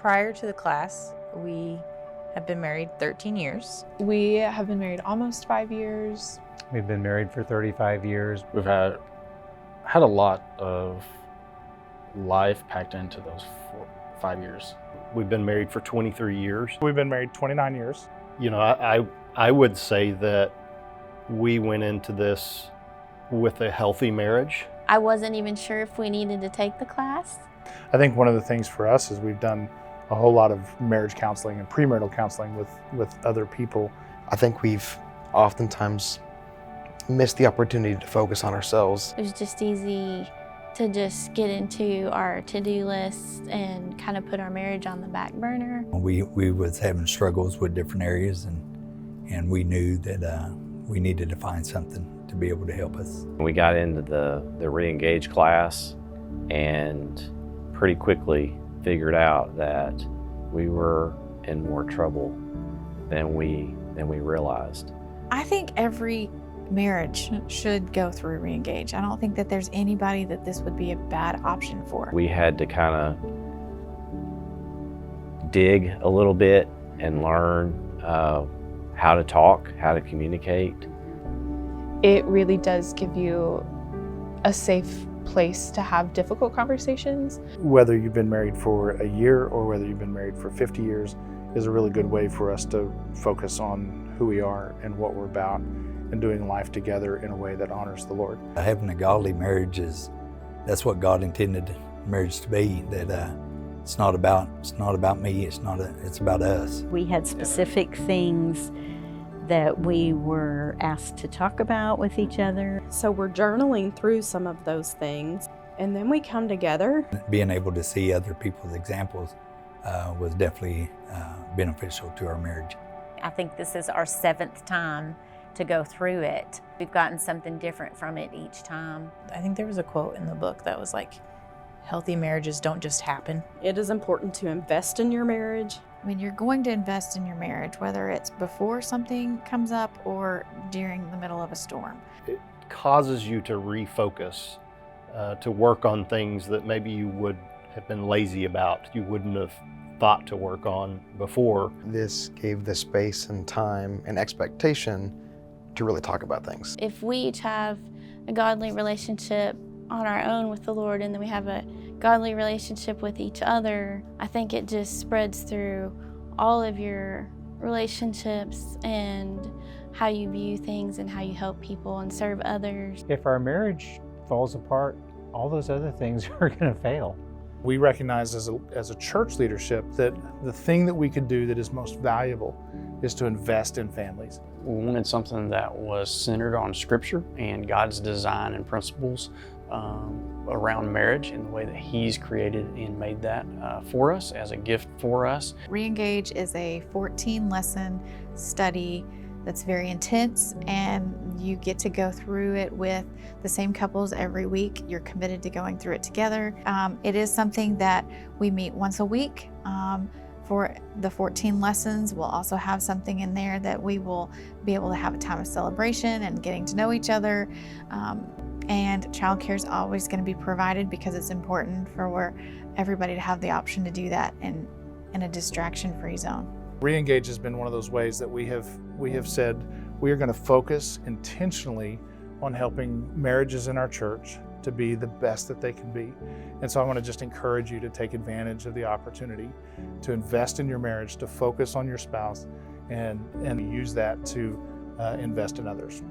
Prior to the class, we have been married 13 years. We have been married almost 5 years. We've been married for 35 years. We've had a lot of life packed into those 5 years. We've been married for 23 years. We've been married 29 years. You know, I would say that we went into this with a healthy marriage. I wasn't even sure if we needed to take the class. I think one of the things for us is we've done a whole lot of marriage counseling and premarital counseling with other people. I think we've oftentimes missed the opportunity to focus on ourselves. It was just easy to just get into our to-do list and kind of put our marriage on the back burner. We was having struggles with different areas, and we knew that we needed to find something to be able to help us. We got into the Re-Engage class and pretty quickly figured out that we were in more trouble than we realized. I think every marriage should go through Re-Engage. I don't think that there's anybody that this would be a bad option for. We had to kind of dig a little bit and learn how to talk, how to communicate. It really does give you a safe place to have difficult conversations. Whether you've been married for a year or whether you've been married for 50 years is a really good way for us to focus on who we are and what we're about and doing life together in a way that honors the Lord. Having a godly marriage that's what God intended marriage to be. That it's not about me. It's about us. We had specific things that we were asked to talk about with each other. So we're journaling through some of those things, and then we come together. Being able to see other people's examples was definitely beneficial to our marriage. I think this is our 7th time to go through it. We've gotten something different from it each time. I think there was a quote in the book that was like, healthy marriages don't just happen. It is important to invest in your marriage. When you're going to invest in your marriage, whether it's before something comes up or during the middle of a storm. It causes you to refocus, to work on things that maybe you would have been lazy about, you wouldn't have thought to work on before. This gave the space and time and expectation to really talk about things. If we each have a godly relationship on our own with the Lord, and then we have a godly relationship with each other, I think it just spreads through all of your relationships and how you view things and how you help people and serve others. If our marriage falls apart, all those other things are going to fail. We recognize as a church leadership that the thing that we could do that is most valuable is to invest in families. We wanted something that was centered on Scripture and God's design and principles around marriage and the way that He's created and made that for us as a gift for us. Re-Engage is a 14-lesson study that's very intense, and you get to go through it with the same couples every week. You're committed to going through it together. It is something that we meet once a week. For the 14 lessons, we'll also have something in there that we will be able to have a time of celebration and getting to know each other. And childcare is always going to be provided because it's important for everybody to have the option to do that in a distraction-free zone. Re-Engage has been one of those ways that we have said we are going to focus intentionally on helping marriages in our church to be the best that they can be. And so I want to just encourage you to take advantage of the opportunity to invest in your marriage, to focus on your spouse, and use that to invest in others.